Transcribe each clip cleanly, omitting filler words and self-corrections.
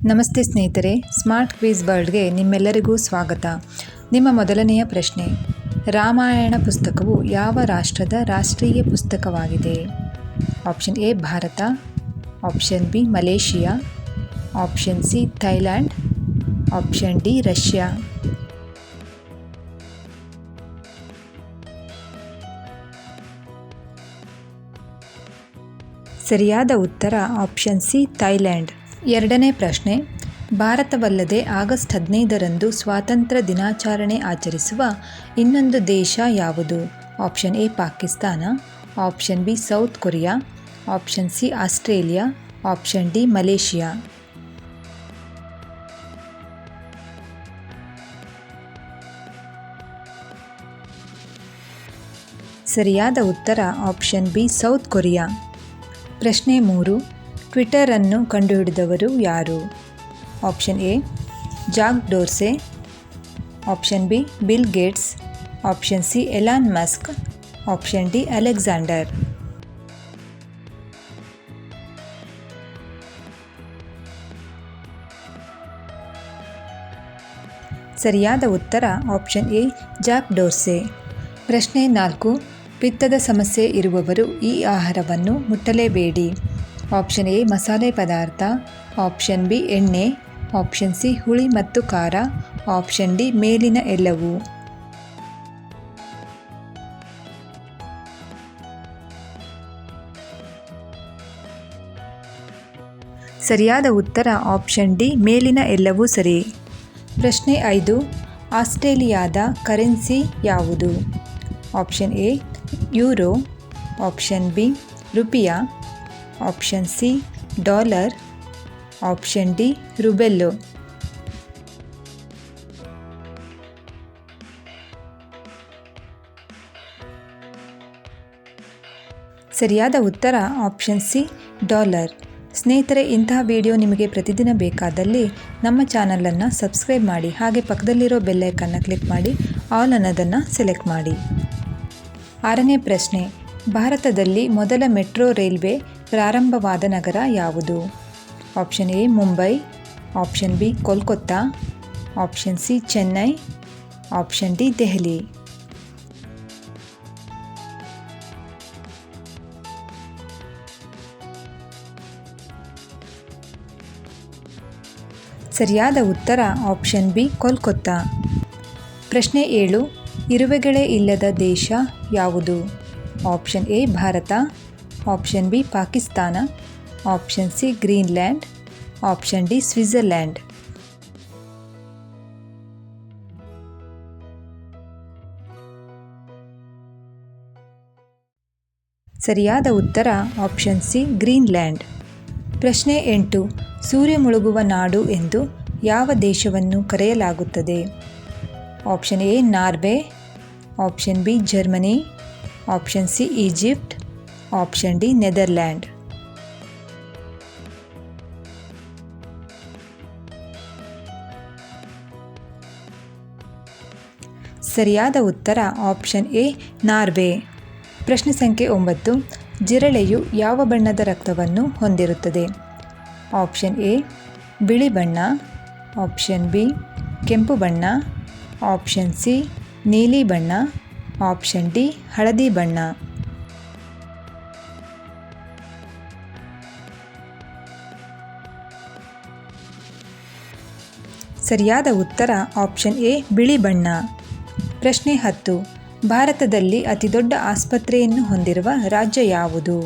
ನಮಸ್ತೆ ಸ್ನೇಹಿತರೆ, smart quiz ವರ್ಲ್ಡ್ಗೆ ನಿಮ್ಮೆಲ್ಲರಿಗೂ ಸ್ವಾಗತ. ನಿಮ್ಮ ಮೊದಲನೆಯ ಪ್ರಶ್ನೆ, ರಾಮಾಯಣ ಪುಸ್ತಕವು ಯಾವ ರಾಷ್ಟ್ರದ ರಾಷ್ಟ್ರೀಯ ಪುಸ್ತಕವಾಗಿದೆ? Option A Bharat, option B Malaysia, option C Thailand, option D Russia. ಸರಿಯಾದ ಉತ್ತರ ಆಪ್ಷನ್ ಸಿ ಥೈಲ್ಯಾಂಡ್. ಎರಡನೇ ಪ್ರಶ್ನೆ, ಭಾರತವಲ್ಲದೆ ಆಗಸ್ಟ್ 15ರಂದು ಸ್ವಾತಂತ್ರ್ಯ ದಿನಾಚರಣೆ ಆಚರಿಸುವ ಇನ್ನೊಂದು ದೇಶ ಯಾವುದು? Option A Pakistan, option B south Korea, option C Australia, option D Malaysia. ಸರಿಯಾದ ಉತ್ತರ ಆಪ್ಷನ್ ಬಿ ಸೌತ್ ಕೊರಿಯಾ. ಪ್ರಶ್ನೆ 3, ಟ್ವಿಟರ್ ಅನ್ನು ಕಂಡುಹಿಡಿದವರು ಯಾರು? Option A Jack ಡೋರ್ಸೆ, option B bill Gates, option C Elon Musk, option D Alexander. ಸರಿಯಾದ ಉತ್ತರ option A Jack ಡೋರ್ಸೆ. ಪ್ರಶ್ನೆ 4, ಪಿತ್ತದ ಸಮಸ್ಯೆ ಇರುವವರು ಈ ಆಹಾರವನ್ನು ಮುಟ್ಟಲೇಬೇಡಿ. ಆಪ್ಷನ್ ಎ ಮಸಾಲೆ ಪದಾರ್ಥ, ಆಪ್ಷನ್ ಬಿ ಎಣ್ಣೆ, ಆಪ್ಷನ್ ಸಿ ಹುಳಿ ಮತ್ತು ಖಾರ, ಆಪ್ಷನ್ ಡಿ ಮೇಲಿನ ಎಲ್ಲವೂ. ಸರಿಯಾದ ಉತ್ತರ ಆಪ್ಷನ್ ಡಿ ಮೇಲಿನ ಎಲ್ಲವೂ ಸರಿ. ಪ್ರಶ್ನೆ 5, ಆಸ್ಟ್ರೇಲಿಯಾದ ಕರೆನ್ಸಿ ಯಾವುದು? Option A euro, option B rupiah, option C dollar, option D ruble. ಸರಿಯಾದ ಉತ್ತರ ಆಪ್ಷನ್ ಸಿ ಡಾಲರ್. ಸ್ನೇಹಿತರೆ, ಇಂತಹ ವಿಡಿಯೋ ನಿಮಗೆ ಪ್ರತಿದಿನ ಬೇಕಾದಲ್ಲಿ ನಮ್ಮ ಚಾನಲನ್ನು ಸಬ್ಸ್ಕ್ರೈಬ್ ಮಾಡಿ, ಹಾಗೆ ಪಕ್ಕದಲ್ಲಿರೋ ಬೆಲ್ಲೈಕನ್ನ ಕ್ಲಿಕ್ ಮಾಡಿ ಆಲ್ ಅನ್ನೋದನ್ನು ಸೆಲೆಕ್ಟ್ ಮಾಡಿ. 6ನೇ ಪ್ರಶ್ನೆ, ಭಾರತದಲ್ಲಿ ಮೊದಲ ಮೆಟ್ರೋ ರೈಲ್ವೆ ಪ್ರಾರಂಭವಾದ ನಗರ ಯಾವುದು? Option A Mumbai, option B Kolkata, option C Chennai, option D Delhi. ಸರಿಯಾದ ಉತ್ತರ ಆಪ್ಷನ್ ಬಿ ಕೋಲ್ಕತ್ತಾ. ಪ್ರಶ್ನೆ 7, ಇರುವೆಗಳೇ ಇಲ್ಲದ ದೇಶ ಯಾವುದು? Option A Bharat, option B Pakistan, option C Greenland, option D Switzerland. ಸರಿಯಾದ ಉತ್ತರ ಆಪ್ಷನ್ ಸಿ ಗ್ರೀನ್ಲ್ಯಾಂಡ್. ಪ್ರಶ್ನೆ 8, ಸೂರ್ಯ ಮುಳುಗುವ ನಾಡು ಎಂದು ಯಾವ ದೇಶವನ್ನು ಕರೆಯಲಾಗುತ್ತದೆ? Option A Norway, option B Germany, option C Egypt, option D Netherland. ಸರಿಯಾದ ಉತ್ತರ ಆಪ್ಷನ್ ಎ ನಾರ್ವೆ. ಪ್ರಶ್ನೆ ಸಂಖ್ಯೆ 9, ಜಿರಳೆಯು ಯಾವ ಬಣ್ಣದ ರಕ್ತವನ್ನು ಹೊಂದಿರುತ್ತದೆ? ಆಪ್ಷನ್ ಎ ಬಿಳಿ ಬಣ್ಣ, ಆಪ್ಷನ್ ಬಿ ಕೆಂಪು ಬಣ್ಣ, ಆಪ್ಷನ್ ಸಿ ನೀಲಿ ಬಣ್ಣ, ಆಪ್ಷನ್ ಡಿ ಹಳದಿ ಬಣ್ಣ. ಸರಿಯಾದ ಉತ್ತರ ಆಪ್ಷನ್ ಎ ಬಿಳಿ ಬಣ್ಣ. ಪ್ರಶ್ನೆ 10, ಭಾರತದಲ್ಲಿ ಅತಿದೊಡ್ಡ ಆಸ್ಪತ್ರೆಯನ್ನು ಹೊಂದಿರುವ ರಾಜ್ಯ ಯಾವುದು?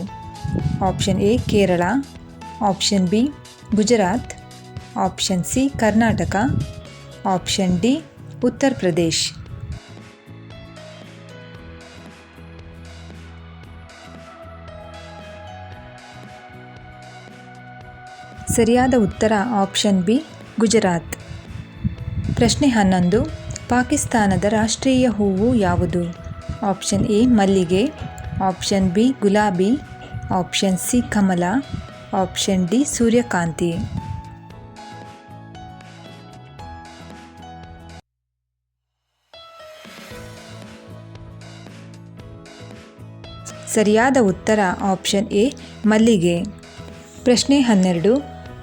Option A Kerala, option B Gujarat, option C Karnataka, option D Uttar Pradesh. ಸರಿಯಾದ ಉತ್ತರ ಆಪ್ಷನ್ ಬಿ ಗುಜರಾತ್. ಪ್ರಶ್ನೆ 11, ಪಾಕಿಸ್ತಾನದ ರಾಷ್ಟ್ರೀಯ ಹೂವು ಯಾವುದು? ಆಪ್ಷನ್ ಎ ಮಲ್ಲಿಗೆ, ಆಪ್ಷನ್ ಬಿ ಗುಲಾಬಿ, ಆಪ್ಷನ್ ಸಿ ಕಮಲ, ಆಪ್ಷನ್ ಡಿ ಸೂರ್ಯಕಾಂತಿ. ಸರಿಯಾದ ಉತ್ತರ ಆಪ್ಷನ್ ಎ ಮಲ್ಲಿಗೆ. ಪ್ರಶ್ನೆ 12.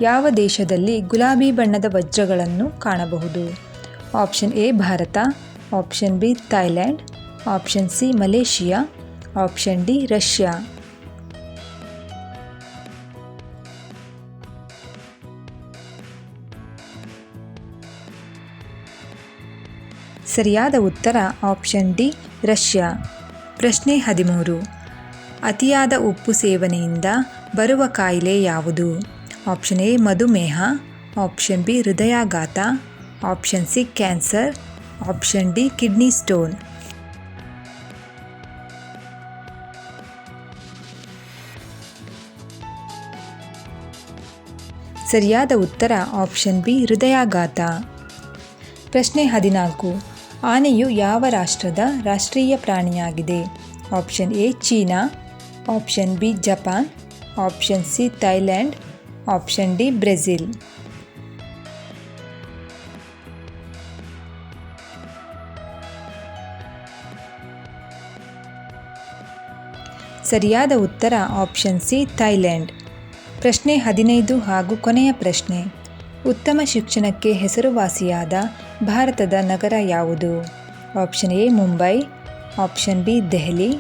ಯಾವ ದೇಶದಲ್ಲಿ ಗುಲಾಬಿ ಬಣ್ಣದ ವಜ್ರಗಳನ್ನು ಕಾಣಬಹುದು? Option A Bharat, option B Thailand, option C Malaysia, option D Russia. ಸರಿಯಾದ ಉತ್ತರ ಆಪ್ಷನ್ ಡಿ ರಷ್ಯಾ. ಪ್ರಶ್ನೆ 13. ಅತಿಯಾದ ಉಪ್ಪು ಸೇವನೆಯಿಂದ ಬರುವ ಕಾಯಿಲೆ ಯಾವುದು? ಆಪ್ಷನ್ ಎ ಮಧುಮೇಹ, ಆಪ್ಷನ್ ಬಿ ಹೃದಯಾಘಾತ, option C cancer, option D kidney stone. ಸರಿಯಾದ ಉತ್ತರ ಆಪ್ಷನ್ ಬಿ ಹೃದಯಾಘಾತ. ಪ್ರಶ್ನೆ 14. ಆನೆಯು ಯಾವ ರಾಷ್ಟ್ರದ ರಾಷ್ಟ್ರೀಯ ಪ್ರಾಣಿಯಾಗಿದೆ? Option A China, option B Japan, option C Thailand, option D Brazil. ಸರಿಯಾದ ಉತ್ತರ ಆಪ್ಷನ್ ಸಿ ಥೈಲ್ಯಾಂಡ್. ಪ್ರಶ್ನೆ 15 ಹಾಗೂ ಕೊನೆಯ ಪ್ರಶ್ನೆ. ಉತ್ತಮ ಶಿಕ್ಷಣಕ್ಕೆ ಹೆಸರುವಾಸಿಯಾದ ಭಾರತದ ನಗರ ಯಾವುದು? Option A Mumbai, option B Delhi,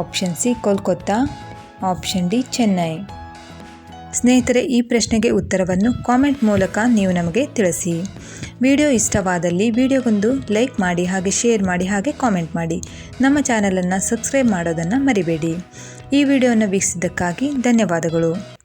option C Kolkata, option D Chennai. ಸ್ನೇಹಿತರೆ, ಈ ಪ್ರಶ್ನೆಗೆ ಉತ್ತರವನ್ನು ಕಾಮೆಂಟ್ ಮೂಲಕ ನೀವು ನಮಗೆ ತಿಳಿಸಿ. ವಿಡಿಯೋ ಇಷ್ಟವಾದಲ್ಲಿ ವಿಡಿಯೋಗೊಂದು ಲೈಕ್ ಮಾಡಿ, ಹಾಗೆ ಶೇರ್ ಮಾಡಿ, ಹಾಗೆ ಕಾಮೆಂಟ್ ಮಾಡಿ. ನಮ್ಮ ಚಾನಲನ್ನು ಸಬ್ಸ್ಕ್ರೈಬ್ ಮಾಡೋದನ್ನು ಮರಿಬೇಡಿ. ಈ ವಿಡಿಯೋವನ್ನು ವೀಕ್ಷಿಸಿದ್ದಕ್ಕಾಗಿ ಧನ್ಯವಾದಗಳು.